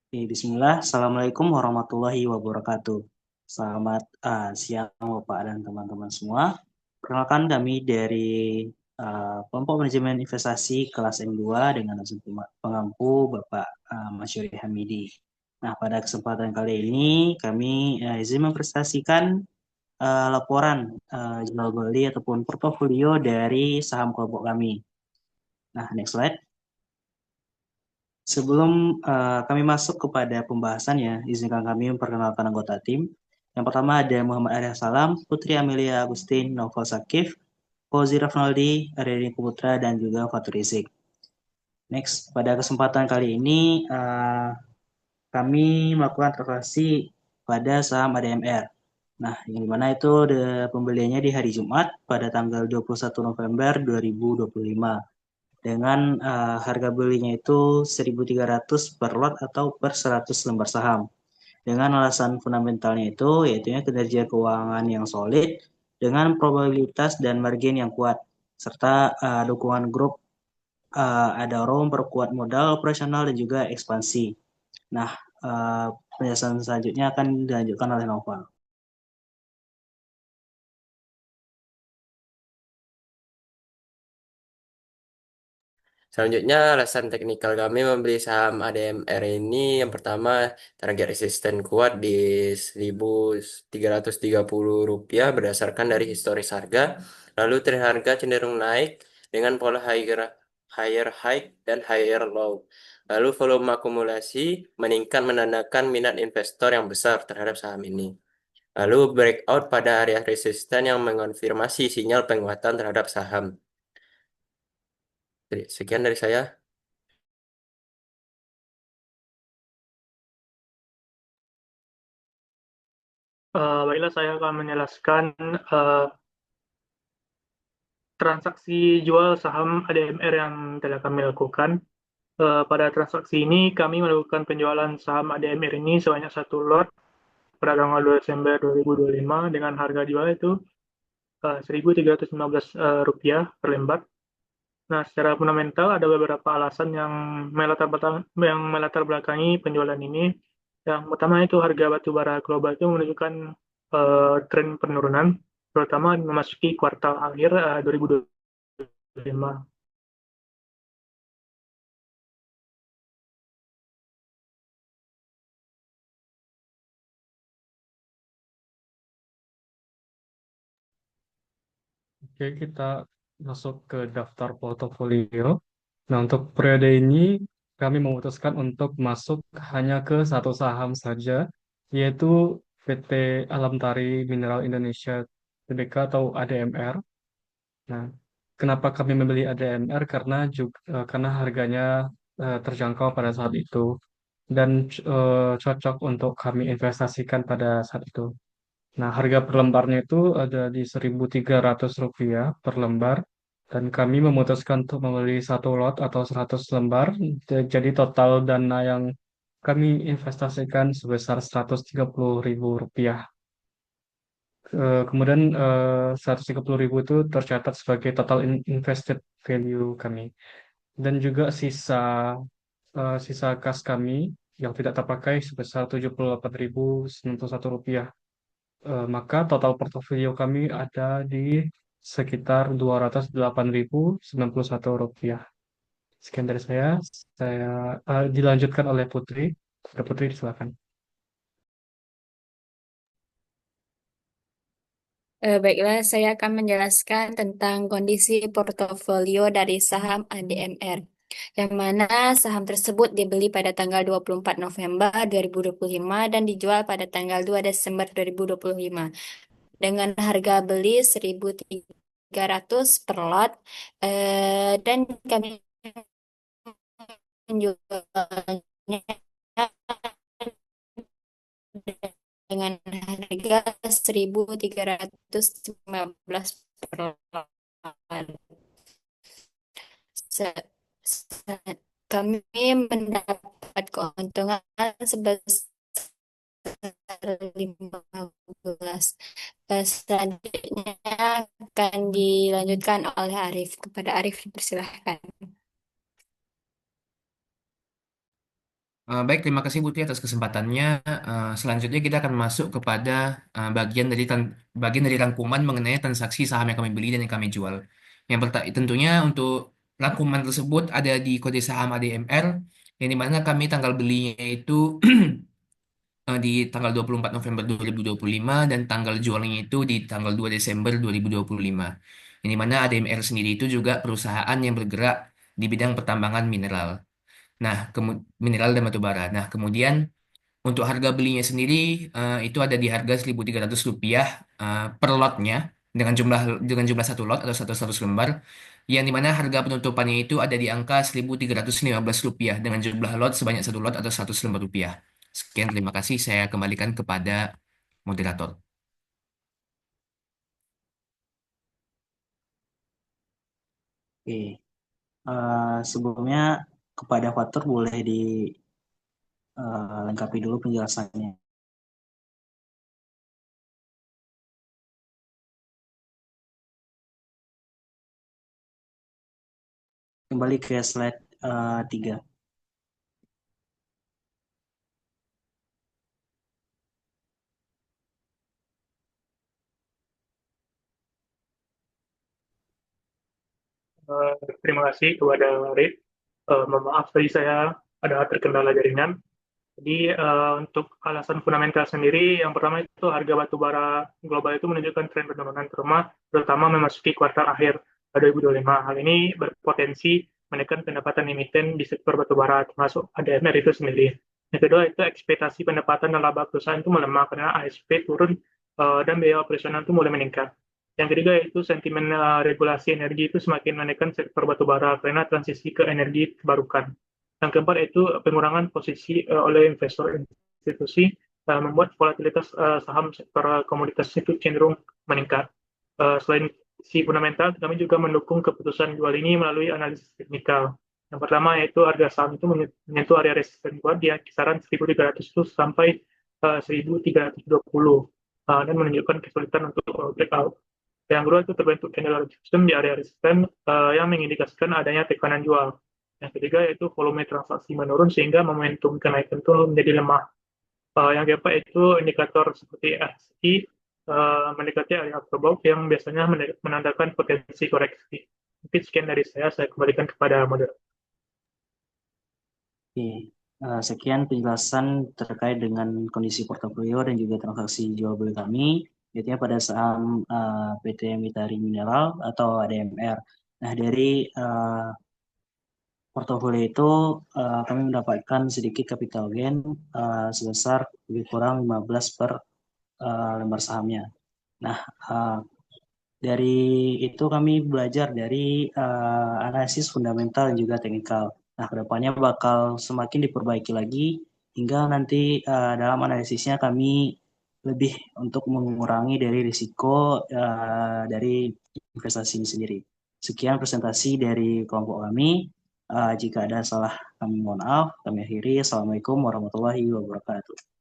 Bismillah, Assalamualaikum warahmatullahi wabarakatuh. Selamat siang Bapak dan teman-teman semua. Perkenalkan kami dari kelompok manajemen investasi kelas M2 dengan langsung pengampu Bapak Masyuri Hamidi. Nah, pada kesempatan kali ini kami izin mempresentasikan laporan jual beli ataupun portofolio dari saham kelompok kami. Nah, next slide. Sebelum kami masuk kepada pembahasannya, izinkan kami memperkenalkan anggota tim. Yang pertama ada Muhammad Arya Salam, Putri Amelia Agustin, Novel Sakif, Fauzi Rafnaldi, Aryani Putra, dan juga Fatur Rizik. Next, pada kesempatan kali ini kami melakukan transaksi pada saham ADMR. Nah, yang dimana itu pembeliannya di hari Jumat pada tanggal 21 November 2025 dengan harga belinya itu 1.300 per lot atau per 100 lembar saham. Dengan alasan fundamentalnya itu yaitu kinerja keuangan yang solid dengan probabilitas dan margin yang kuat serta dukungan grup ada memperkuat modal operasional dan juga ekspansi. Nah, penjelasan selanjutnya akan dilanjutkan oleh Noval. Selanjutnya, alasan teknikal kami membeli saham ADMR ini yang pertama, target resisten kuat di 1.330 rupiah berdasarkan dari historis harga. Lalu tren harga cenderung naik dengan pola higher high dan higher low. Lalu volume akumulasi meningkat menandakan minat investor yang besar terhadap saham ini. Lalu breakout pada area resisten yang mengonfirmasi sinyal penguatan terhadap saham. Sekian dari saya. Baiklah, saya akan menjelaskan eh, transaksi jual saham ADMR yang telah kami lakukan. Pada transaksi ini, kami melakukan penjualan saham ADMR ini sebanyak satu lot pada tanggal 2 Desember 2025 dengan harga jual itu Rp1.315 per lembar. Nah, secara fundamental ada beberapa alasan yang melatar belakangi penjualan ini. Yang pertama itu harga batu bara global itu menunjukkan tren penurunan, terutama memasuki kuartal akhir 2025. Oke, kita masuk ke daftar portofolio. Nah, untuk periode ini kami memutuskan untuk masuk hanya ke satu saham saja, yaitu PT Alamtari Mineral Indonesia Tbk atau ADMR. Nah, kenapa kami membeli ADMR? Karena harganya terjangkau pada saat itu dan cocok untuk kami investasikan pada saat itu. Nah, harga per lembarnya itu ada di Rp1.300 per lembar. Dan kami memutuskan untuk membeli satu lot atau 100 lembar. Jadi total dana yang kami investasikan sebesar Rp130.000. Kemudian 130.000 itu tercatat sebagai total invested value kami. Dan juga sisa kas kami yang tidak terpakai sebesar Rp78.091. Maka total portofolio kami ada di sekitar Rp208.091. Sekian dari saya dilanjutkan oleh Putri. Ada Putri, silakan. Baiklah, saya akan menjelaskan tentang kondisi portofolio dari saham ADMR, yang mana saham tersebut dibeli pada tanggal 24 November 2025 dan dijual pada tanggal 2 Desember 2025 dengan harga beli 1.300 per lot, dan kami menjualnya dengan harga 1.315 per lot. Se- se- Kami mendapat keuntungan sebesar 15. Selanjutnya akan dilanjutkan oleh Arif. Kepada Arif, dipersilahkan. Baik, terima kasih Putri atas kesempatannya. Selanjutnya kita akan masuk kepada bagian dari rangkuman mengenai transaksi saham yang kami beli dan yang kami jual. Tentunya untuk rangkuman tersebut ada di kode saham ADMR, yang dimana kami tanggal belinya itu di tanggal 24 November 2025 dan tanggal jualnya itu di tanggal 2 Desember 2025. Yang dimana ADMR sendiri itu juga perusahaan yang bergerak di bidang pertambangan mineral. Nah, mineral dan batu bara. Nah, kemudian untuk harga belinya sendiri itu ada di harga Rp1.300 per lotnya dengan jumlah satu lot atau 100 lembar, yang dimana harga penutupannya itu ada di angka Rp1.315 dengan jumlah lot sebanyak satu lot atau 100 lembar rupiah. Sekian, terima kasih. Saya kembalikan kepada moderator. Oke. Sebelumnya kepada Fatur boleh dilengkapi dulu penjelasannya. Kembali ke slide 3. Terima kasih kepada Arif. Mohon maaf tadi saya ada terkendala jaringan. Jadi untuk alasan fundamental sendiri, yang pertama itu harga batu bara global itu menunjukkan tren penurunan terutama memasuki kuartal akhir 2025. Hal ini berpotensi menekan pendapatan emiten di sektor batu bara, termasuk ADMR itu sendiri. Yang kedua itu ekspektasi pendapatan dan laba perusahaan itu melemah karena ASP turun dan biaya operasional itu mulai meningkat. Yang ketiga itu sentimen regulasi energi itu semakin menekan sektor batu bara karena transisi ke energi terbarukan. Yang keempat itu pengurangan posisi oleh investor institusi membuat volatilitas saham sektor komoditas itu cenderung meningkat. Selain si fundamental, kami juga mendukung keputusan jual ini melalui analisis teknikal. Yang pertama yaitu harga saham itu menyentuh area resisten kuat di kisaran 1.300 sampai 1.320 dan menunjukkan kesulitan untuk breakout. Yang kedua itu terbentuk candle resistance di area resisten yang mengindikasikan adanya tekanan jual. Yang ketiga yaitu volume transaksi menurun sehingga momentum kenaikan itu menjadi lemah. Yang keempat itu indikator seperti RSI mendekati area overbought yang biasanya menandakan potensi koreksi. Mungkin sekian dari saya kembalikan kepada moderator. Oke. Sekian penjelasan terkait dengan kondisi portofolio dan juga transaksi jual beli kami, yaitu pada saham PT Mitari Mineral atau ADMR. Nah, dari portofolio itu kami mendapatkan sedikit capital gain sebesar lebih kurang 15 per lembar sahamnya. Nah, dari itu kami belajar dari analisis fundamental dan juga teknikal. Nah, kedepannya bakal semakin diperbaiki lagi hingga nanti dalam analisisnya kami lebih untuk mengurangi dari risiko dari investasi ini sendiri. Sekian presentasi dari kelompok kami. Jika ada salah kami mohon maaf. Kami akhiri. Assalamualaikum warahmatullahi wabarakatuh.